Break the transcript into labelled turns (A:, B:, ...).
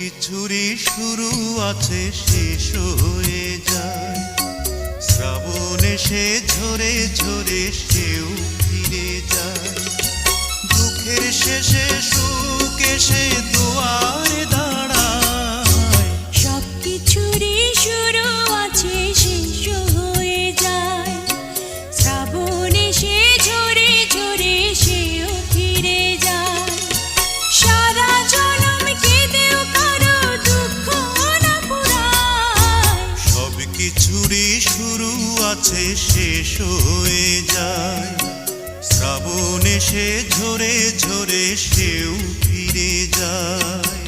A: কিছুরই শুরু আছে শেষ হয়ে যায়। শ্রাবণ এসে ঝরে ঝরে সেও ফিরে যায়। দুঃখের শেষে সুখ এসে দুয়ারে দাঁড়ায়।
B: সব কিছুরই শুরু আছে শেষ হয়ে যায়। শ্রাবণ এসে ঝরে ঝরে সেও ফিরে যায়। সারা জনম কেঁদেও কারো দুঃখ না পুরায়।
A: সব কিছুরই শুরু আছে শেষ হয়ে যায়। শ্রাবণ এসে ঝরে ঝরে সেও ফিরে যায়।